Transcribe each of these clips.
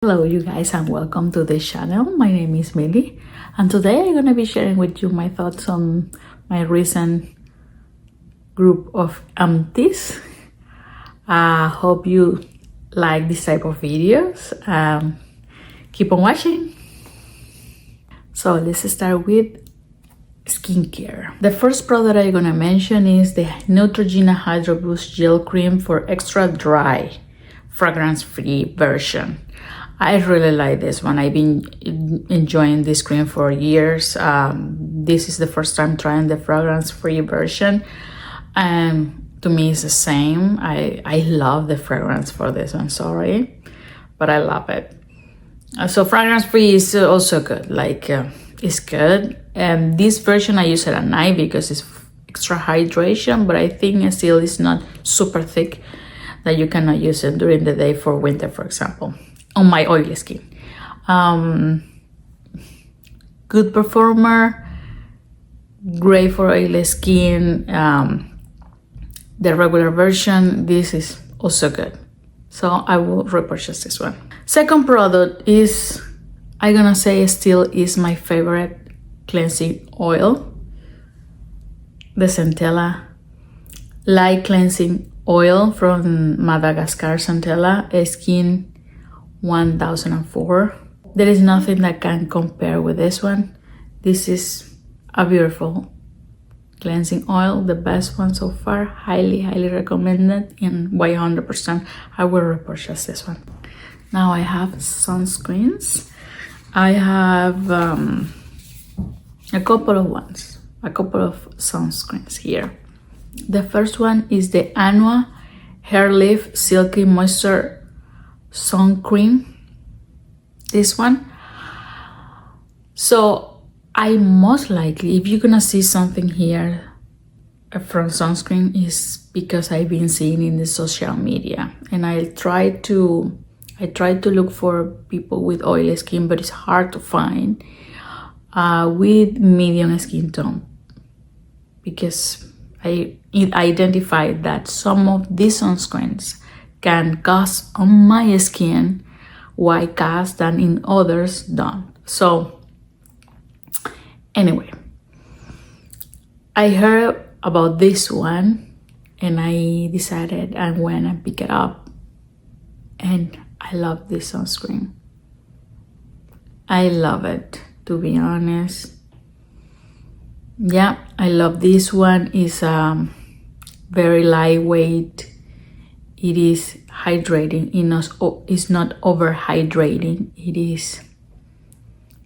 Hello you guys and welcome to this channel. My name is Mili and today I'm going to be sharing with you my thoughts on my recent group of empties. I hope you like this type of videos. Keep on watching. So let's start with skincare. The first product I'm going to mention is the Neutrogena Hydro Boost Gel Cream for extra dry fragrance-free version. I really like this one. I've been enjoying this cream for years. This is the first time trying the fragrance-free version, and to me it's the same. I love the fragrance for this one, sorry, but I love it. So fragrance-free is also good, it's good. And this version I use it at night because it's extra hydration, but I think it still is not super thick that you cannot use it during the day for winter, for example, on my oily skin. Good performer, great for oily skin. The regular version, this is also good, so I will repurchase this one. Second product is, I'm gonna say still is my favorite cleansing oil, the Centella Light Cleansing Oil from Madagascar Centella Skin 1004. There is nothing that can compare with this one. This is a beautiful cleansing oil, the best one so far. Highly recommended, and 100% I will repurchase this one. Now I have sunscreens. I have a couple of sunscreens here. The first one is the Anua Hair Lift Silky Moisture Sun Cream. This one. So I most likely, if you're gonna see something here from sunscreen, is because I've been seeing in the social media, and I try to look for people with oily skin, but it's hard to find with medium skin tone, because I identified that some of these sunscreens can cause on my skin white cast than in others don't. So anyway, I heard about this one and I decided I went and pick it up, and I love this sunscreen. I love it, to be honest. Yeah, I love this one. It's very lightweight. It is hydrating. It's not over hydrating.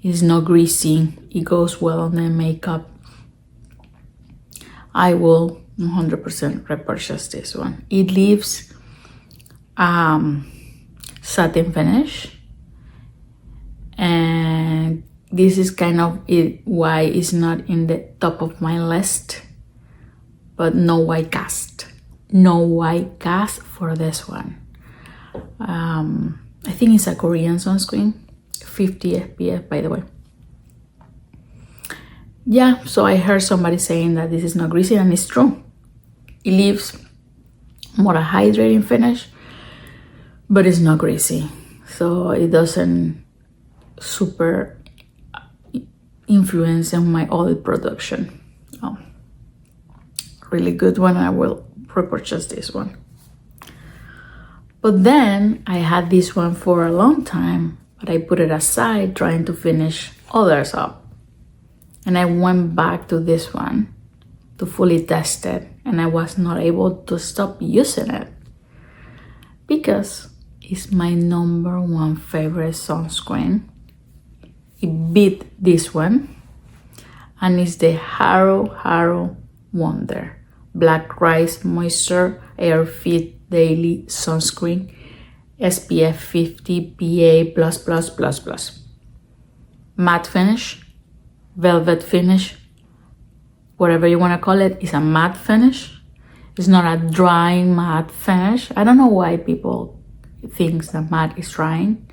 It's not greasy. It goes well on the makeup. I will 100% repurchase this one. It leaves satin finish, and this is kind of why it's not in the top of my list, but no white cast. No white cast for this one. I think it's a Korean sunscreen, 50 SPF, by the way. Yeah, so I heard somebody saying that this is not greasy, and it's true. It leaves more a hydrating finish, but it's not greasy, so it doesn't super influence on my oil production. Oh, really good one. I will repurchase this one. But then I had this one for a long time, but I put it aside trying to finish others up, and I went back to this one to fully test it, and I was not able to stop using it because it's my number one favorite sunscreen. It beat this one, and it's the Haro Wonder Black Rice Moisture Air Fit Daily Sunscreen SPF 50 PA++++. Matte finish, velvet finish, whatever you want to call it. It's a matte finish. It's not a drying matte finish. I don't know why people think that matte is drying.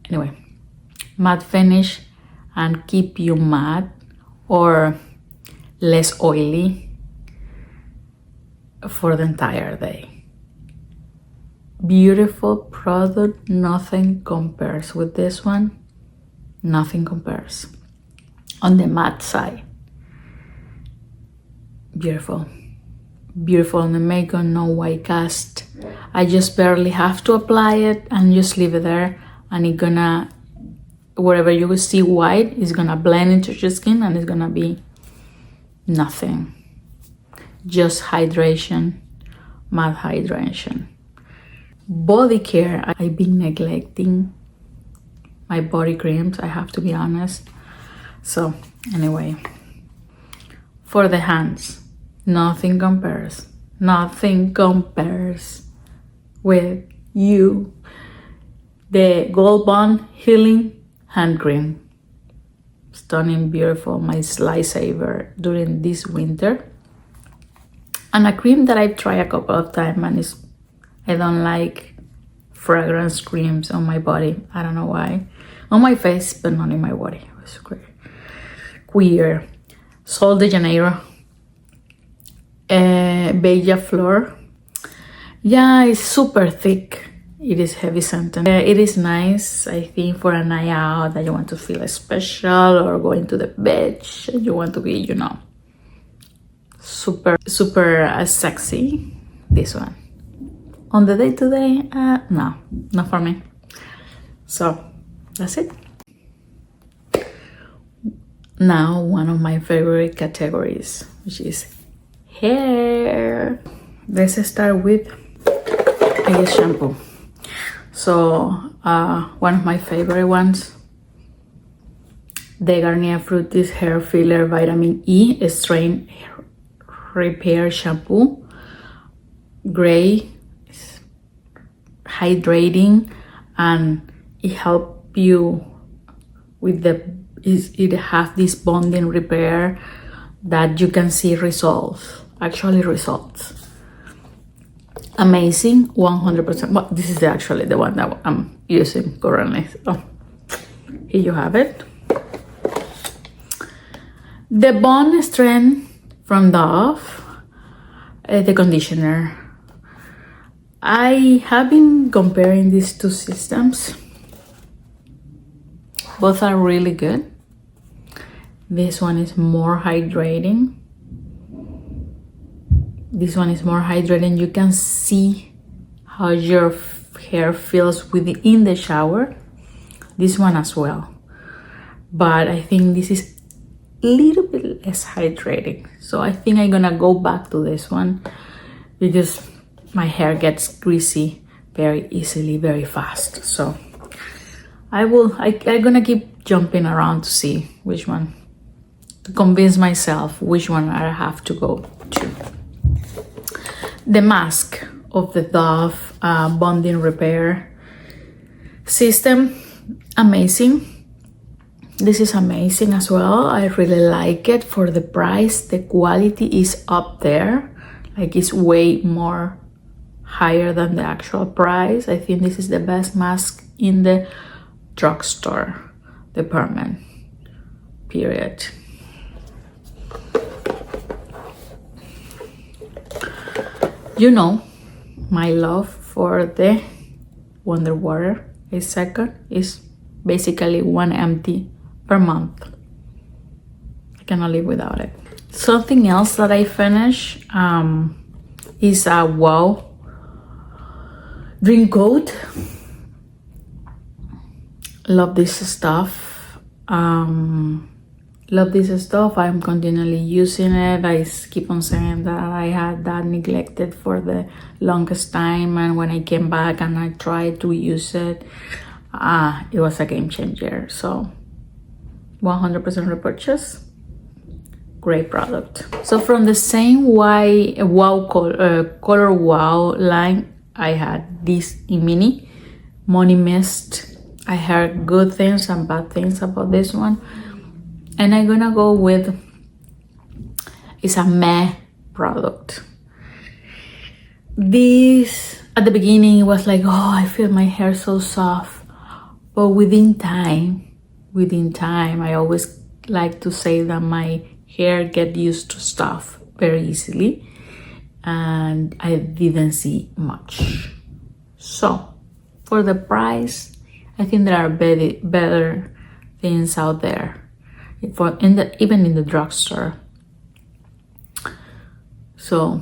Anyway, matte finish and keep you matte or less oily for the entire day. beautiful product. Nothing compares with this one. Nothing compares. On the matte side, beautiful. Beautiful on the makeup, no white cast. I just barely have to apply it and just leave it there, and it gonna, wherever you will see white, is gonna blend into your skin and it's gonna be nothing. Just hydration, matte hydration. Body care, I've been neglecting my body creams, I have to be honest. So anyway, for the hands, nothing compares. Nothing compares with you. The Gold Bond Healing Hand Cream. Stunning, beautiful, my lifesaver during this winter. And a cream that I've tried a couple of times, and I don't like fragrance creams on my body. I don't know why. On my face, but not in my body. It was great. Queer. Sol de Janeiro. Bella Flor. Yeah, it's super thick. It is heavy scented. It is nice, I think, for a night out that you want to feel special, or going to the beach and you want to be, super sexy. This one. On the day to day, no, not for me. So that's it. Now, one of my favorite categories, which is hair. Let's start with, I guess, shampoo. So one of my favorite ones, the Garnier Fructis Hair Filler Vitamin E Strain Repair Shampoo. Gray, hydrating, and it helps you with it has this bonding repair that you can see results. Amazing, 100%. Well, this is actually the one that I'm using currently. So here you have it. The Bond Strength from Dove, the conditioner. I have been comparing these two systems. Both are really good. This one is more hydrating. This one is more hydrating. You can see how your hair feels within the shower. This one as well. But I think this is a little bit less hydrating. So I think I'm gonna go back to this one because my hair gets greasy very easily, very fast. So I'm gonna keep jumping around to see which one, to convince myself which one I have to go to. The mask of the Dove Bonding Repair System, amazing. This is amazing as well. I really like it. For the price, the quality is up there. Like, it's way more higher than the actual price. I think this is the best mask in the drugstore department, period. You know, my love for the Wonder Water is second, is basically one empty per month. I cannot live without it. Something else that I finished is a Wow Dream Coat. Love this stuff. Love this stuff. I'm continually using it. I keep on saying that I had that neglected for the longest time, and when I came back and I tried to use it, it was a game changer. So 100% repurchase. Great product. So from the same color Wow line, I had this in Mini Money Mist. I heard good things and bad things about this one, and I'm gonna go with, it's a meh product. This, at the beginning, it was like, oh, I feel my hair so soft, but within time, I always like to say that my hair get used to stuff very easily, and I didn't see much. So for the price, I think there are better things out there, even in the drugstore. So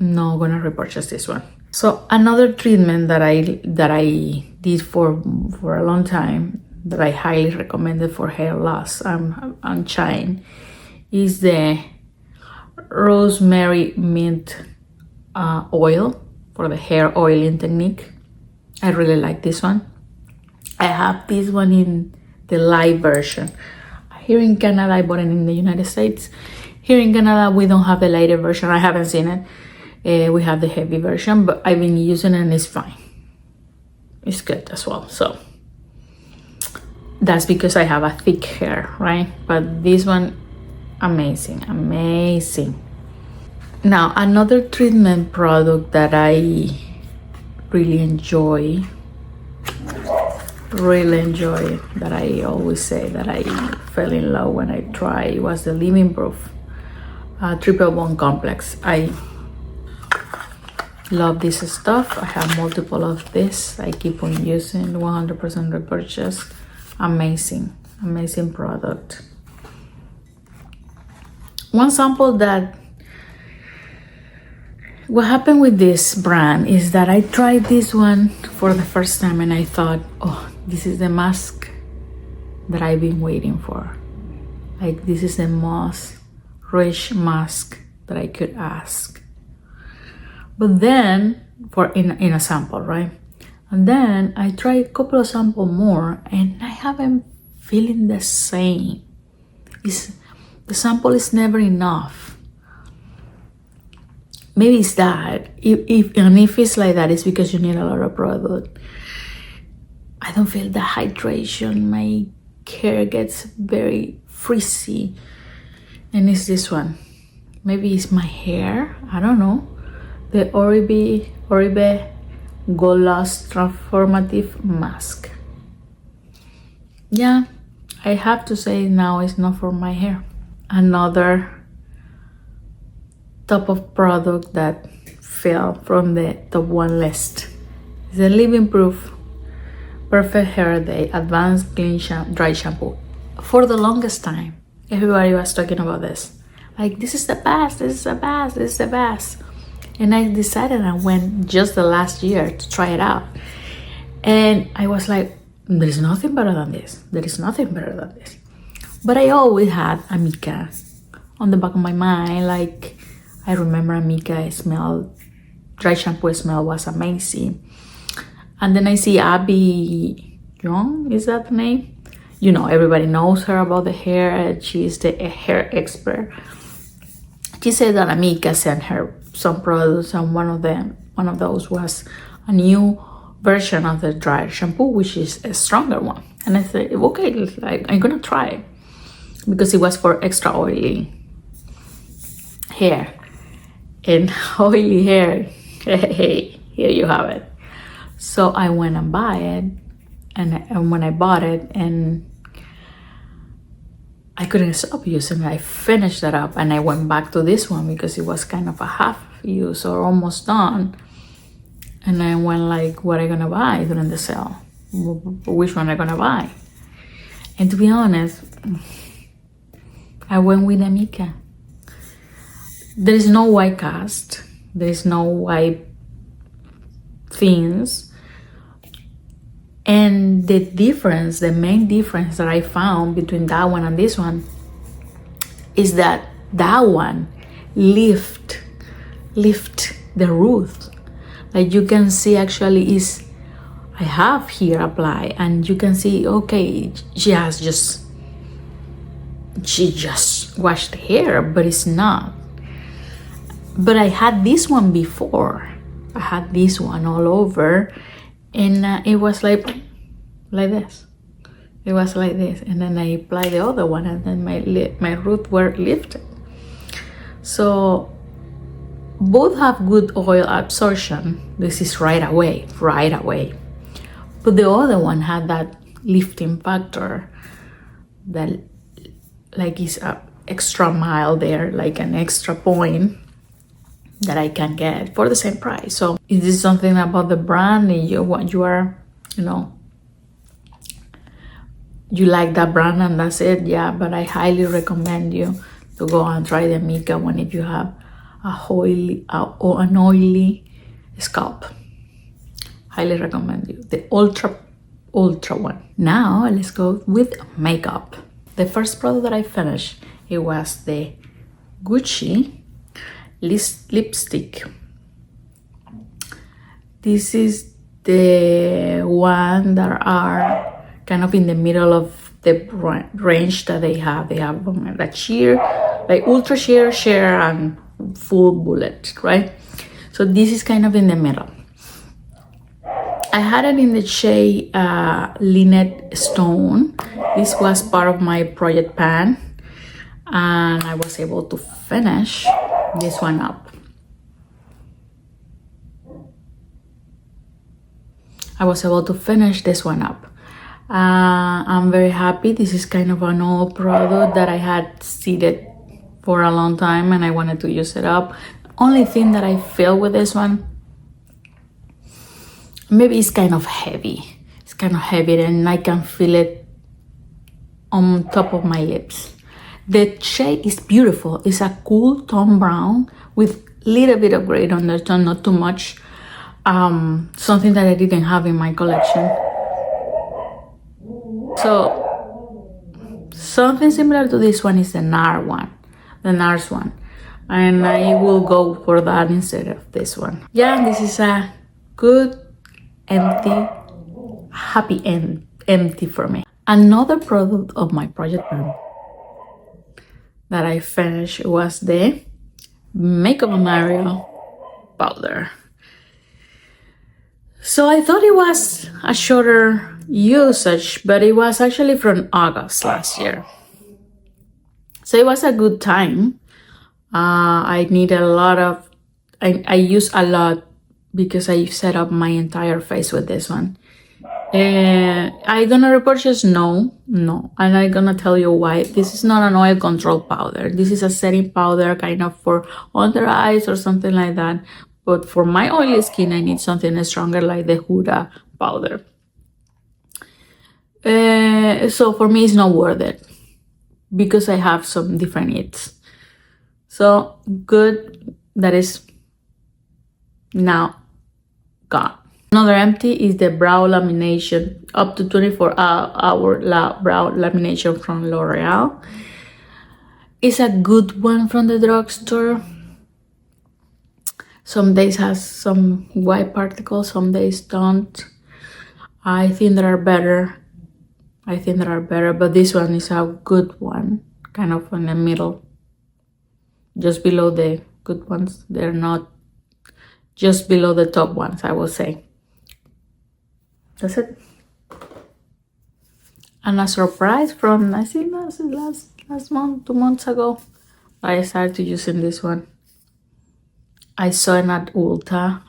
not gonna repurchase this one. So another treatment that I did for a long time, that I highly recommended for hair loss and shine, is the rosemary mint oil for the hair oiling technique. I really like this one. I have this one in the light version. Here in Canada, I bought it in the United States. Here in Canada, we don't have the lighter version. I haven't seen it. We have the heavy version, but I've been using it and it's fine. It's good as well. So that's because I have a thick hair, right? But this one, amazing. Now, another treatment product that I really enjoy, that I always say that I fell in love when I tried, was the Living Proof Triple Bond Complex. I love this stuff. I have multiple of this. I keep on using, 100% repurchase. Amazing product. One sample that what happened with this brand is that I tried this one for the first time and I thought, oh, this is the mask that I've been waiting for. Like, this is the most rich mask that I could ask. But then, in a sample, right? And then I tried a couple of samples more and I haven't feeling the same. The sample is never enough. Maybe it's that. If it's like that, it's because you need a lot of product. I don't feel the hydration. My hair gets very frizzy. And it's this one. Maybe it's my hair. I don't know. The Oribe Gold Loss Transformative Mask. Yeah, I have to say now it's not for my hair. Another top of product that fell from the top one list is the Living Proof Perfect Hair Day Advanced Clean Dry Shampoo. For the longest time, everybody was talking about this. Like, this is the best, this is the best, this is the best. And I decided I went just the last year to try it out. And I was like, there is nothing better than this. There is nothing better than this. But I always had Amica on the back of my mind. Like, I remember Amica dry shampoo smell was amazing. And then I see Abby Young, is that the name? You know, everybody knows her about the hair. She's the hair expert. She said that Amica sent her some products, and one of those was a new version of the dry shampoo, which is a stronger one. And I said, okay, like, I'm gonna try it because it was for extra oily hair. And oily hair, hey, here you have it. So I went and buy it, and when I bought it, and I couldn't stop using it. I finished that up and I went back to this one because it was kind of a half use or almost done. And I went like, what am I gonna buy during the sale? Which one am I gonna buy? And to be honest, I went with Amica. There is no white cast. There is no white things. And the main difference that I found between that one and this one is that one lift the root. Like, you can see actually I have here apply, and you can see, okay, she just washed the hair, but it's not. But I had this one before. I had this one all over, and it was like this. It was like this, and then I applied the other one, and then my roots were lifted. So both have good oil absorption. This is right away. But the other one had that lifting factor that, like, is a extra mile there, like an extra point that I can get for the same price. So is this something about the brand and you are, you know, you like that brand and that's it? Yeah, but I highly recommend you to go and try the Mika one if you have an oily scalp. Highly recommend you the ultra one. Now let's go with makeup. The first product that I finished, it was the Gucci lipstick. This is the one that are kind of in the middle of the range that they have. They have like sheer, like ultra sheer and full bullet, right? So this is kind of in the middle. I had it in the shade Lynette Stone. This was part of my project pan, and I was able to finish this one up. I'm very happy. This is kind of an old product that I had seated for a long time and I wanted to use it up. Only thing that I feel with this one, maybe it's kind of heavy. It's kind of heavy and I can feel it on top of my lips. The shade is beautiful. It's a cool tone brown with little bit of gray undertone, not too much. Something that I didn't have in my collection. So something similar to this one is the NARS one. And I will go for that instead of this one. Yeah, this is a good happy empty for me. Another product of my project pan that I finished was the Makeup Mario powder. So I thought it was a shorter usage, but it was actually from August last year. So it was a good time. I use a lot because I set up my entire face with this one. I gonna repurchase? No. And I'm gonna tell you why. This is not an oil control powder. This is a setting powder kind of for under eyes or something like that. But for my oily skin, I need something stronger like the Huda powder. So for me, it's not worth it because I have some different needs. So good that is now gone. Another empty is the brow lamination, up to 24-hour brow lamination from L'Oreal. It's a good one from the drugstore. Some days has some white particles, some days don't. I think there are better, but this one is a good one, kind of in the middle, just below the good ones. They're not just below the top ones, I will say. That's it. And a surprise from, I think that's last month, 2 months ago, I started using this one. I saw it at Ulta,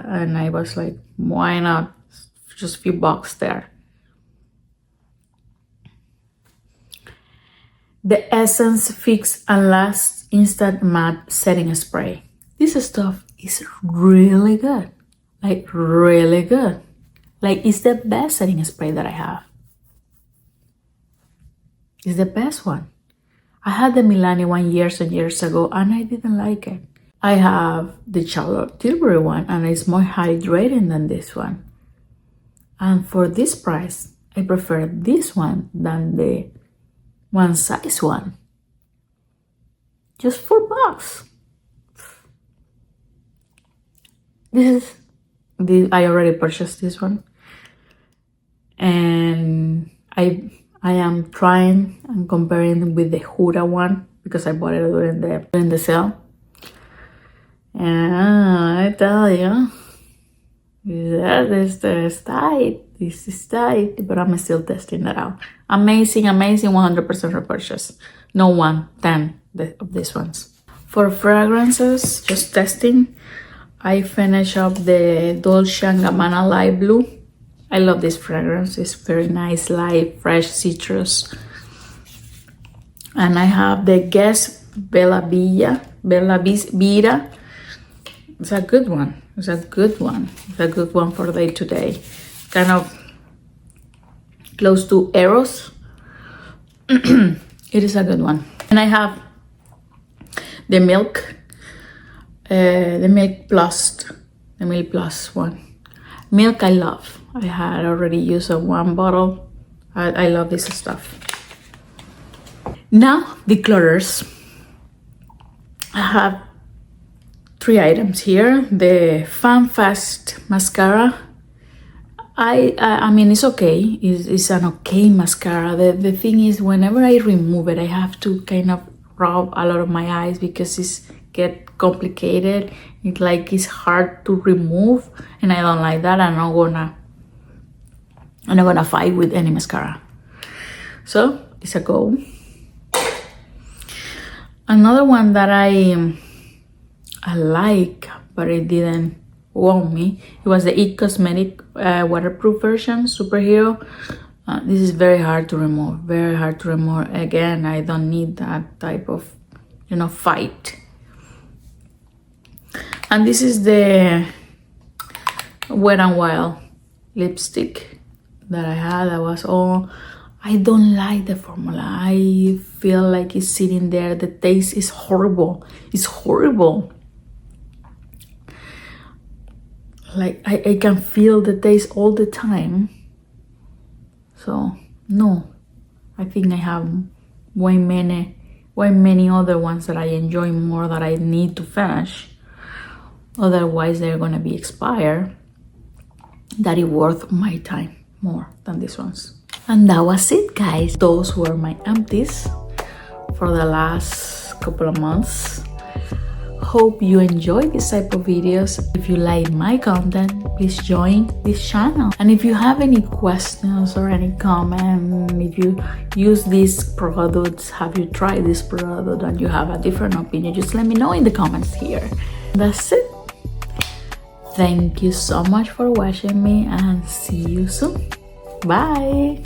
and I was like, why not? Just a few bucks there. The Essence Fix and Last Instant Matte Setting Spray. This stuff is really good. Like, really good. Like, it's the best setting spray that I have. It's the best one. I had the Milani one years and years ago, and I didn't like it. I have the Charlotte Tilbury one, and it's more hydrating than this one. And for this price, I prefer this one than the one size one. Just $4. I already purchased this one, and I am trying and comparing with the Huda one because I bought it during the sale. And I tell you, this is tight, but I'm still testing that out. Amazing, 100% repurchase. No 10 of these ones. For fragrances, just testing, I finished up the Dolce & Gabbana Light Blue. I love this fragrance. It's very nice, light, fresh citrus. And I have the Guess Bella Villa Bella Vita. It's a good one. It's a good one. It's a good one for day to day. Kind of close to Eros. It is a good one. And I have the Milk Plus one. Milk I love. I had already used one bottle. I love this stuff. Now declutters. I have 3 items here. The Fan Fast mascara. I mean, it's okay. It's an okay mascara. The thing is, whenever I remove it, I have to kind of rub a lot of my eyes because it's get complicated. It's hard to remove, and I don't like that. I'm not gonna fight with any mascara. So it's a go. Another one that I like, but it didn't want me. It was the It Cosmetic waterproof version, Superhero. This is very hard to remove. Very hard to remove. Again, I don't need that type of, fight. And this is the Wet n Wild lipstick that I had. That was all. I don't like the formula. I feel like it's sitting there. The taste is horrible. It's horrible. Like I can feel the taste all the time. So no, I think I have way many other ones that I enjoy more that I need to finish. Otherwise they're gonna be expired. That is worth my time more than these ones. And that was it, guys. Those were my empties for the last couple of months. Hope you enjoy this type of videos. If you like my content, please join this channel. And if you have any questions or any comment, if you use these products, have you tried this product and you have a different opinion, just let me know in the comments here. That's it. Thank you so much for watching me and see you soon. Bye.